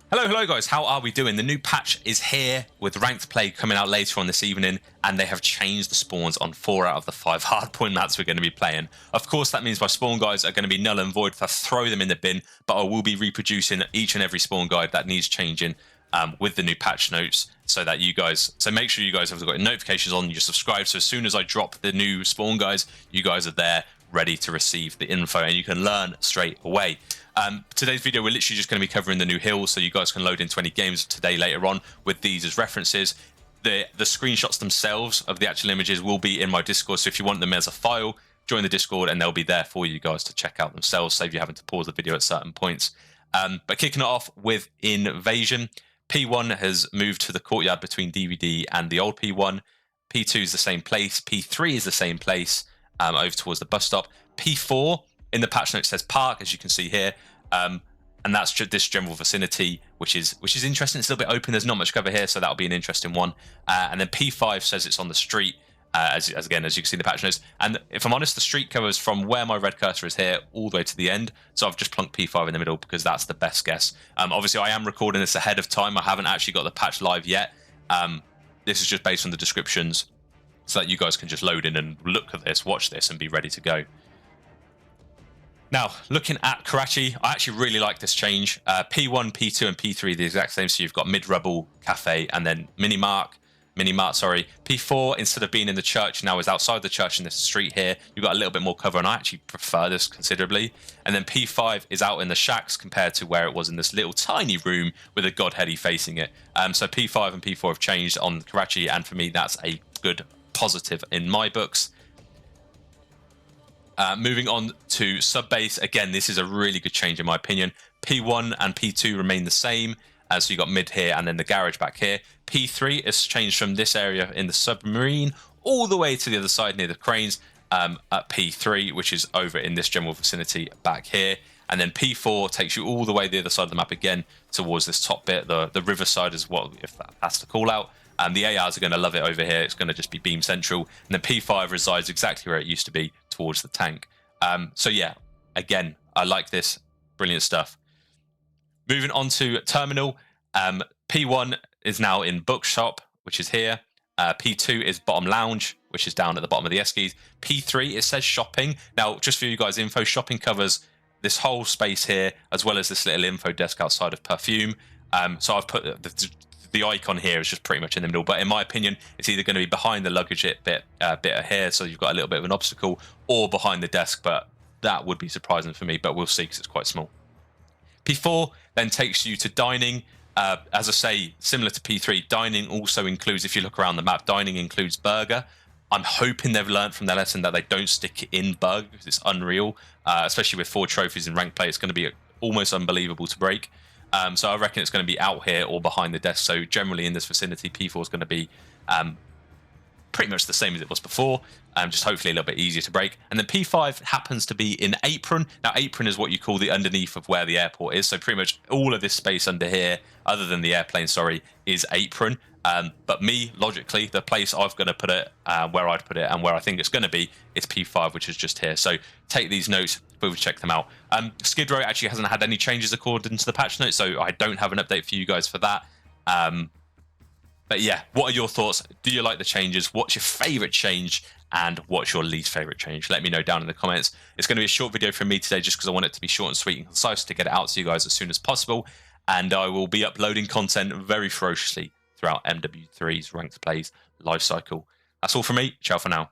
Hello guys, how are we doing? The new patch is here with ranked play coming out later on this evening, and they have changed the spawns on 4 out of the 5 hardpoint maps we're going to be playing. Of course, that means my spawn guides are going to be null and void, so throw them in the bin, but I will be reproducing each and every spawn guide that needs changing with the new patch notes, so that so make sure you guys have got notifications on, you subscribe, so as soon as I drop the new spawn guides, you guys are there ready to receive the info and you can learn straight away. Today's video, we're literally just going to be covering the new hills, so you guys can load into any games today later on with these as references. The screenshots themselves of the actual images will be in my Discord, so if you want them as a file, join the Discord and they'll be there for you guys to check out themselves, save you having to pause the video at certain points. But kicking it off with Invasion, P1 has moved to the courtyard between DVD and the old P1. P2 is the same place. P3 is the same place, over towards the bus stop. P4 in the patch notes says park, as you can see here, and that's this general vicinity, which is interesting. It's a little bit open. There's not much cover here, so that'll be an interesting one. And then P5 says it's on the street, as you can see in the patch notes. And if I'm honest, the street covers from where my red cursor is here all the way to the end. So I've just plunked P5 in the middle because that's the best guess. Obviously, I am recording this ahead of time. I haven't actually got the patch live yet. This is just based on the descriptions, so that you guys can just load in and look at this, watch this, and be ready to go. Now, looking at Karachi, I actually really like this change. P1, P2, and P3 are the exact same. So you've got mid-rubble, cafe, and then mini-mart. P4, instead of being in the church, now is outside the church in this street here. You've got a little bit more cover, and I actually prefer this considerably. And then P5 is out in the shacks compared to where it was in this little tiny room with a godheady facing it. So P5 and P4 have changed on Karachi, and for me, that's a good positive in my books. Moving on to subbase, again, this is a really good change in my opinion. P1 and P2 remain the same, so you got mid here and then the garage back here. P3 is changed from this area in the submarine all the way to the other side near the cranes at P3, which is over in this general vicinity back here. And then P4 takes you all the way the other side of the map again towards this top bit, the river side is what, if that's the call out. The ARs are going to love it over here. It's going to just be beam central. And then P5 resides exactly where it used to be, towards the tank. So yeah, again, I like this. Brilliant stuff. Moving on to terminal. P1 is now in bookshop, which is here. P2 is bottom lounge, which is down at the bottom of the Eskies. P3, it says shopping. Now, just for you guys' info, shopping covers this whole space here, as well as this little info desk outside of perfume. So I've put the icon here is just pretty much in the middle, but in my opinion, it's either going to be behind the luggage bit here, so you've got a little bit of an obstacle, or behind the desk, but that would be surprising for me, but we'll see because it's quite small. P4 then takes you to dining. As I say, similar to P3, dining also includes, if you look around the map, dining includes burger. I'm hoping they've learned from their lesson that they don't stick it in bug, because it's unreal, especially with 4 trophies in ranked play. It's going to be almost unbelievable to break. So I reckon it's going to be out here or behind the desk. So generally in this vicinity, P4 is going to be pretty much the same as it was before, just hopefully a little bit easier to break. And then P5 happens to be in apron. Now apron is what you call the underneath of where the airport is. So pretty much all of this space under here, other than the airplane, sorry, is apron. But me, logically, the place I've going to put it, where I'd put it and where I think it's going to be, it's P5, which is just here. So take these notes, we'll check them out. Skid Row actually hasn't had any changes according to the patch notes, so I don't have an update for you guys for that. But yeah, what are your thoughts? Do you like the changes? What's your favorite change? And what's your least favorite change? Let me know down in the comments. It's going to be a short video from me today, just because I want it to be short and sweet and concise to get it out to you guys as soon as possible. And I will be uploading content very ferociously throughout MW3's Ranked Plays life cycle. That's all from me. Ciao for now.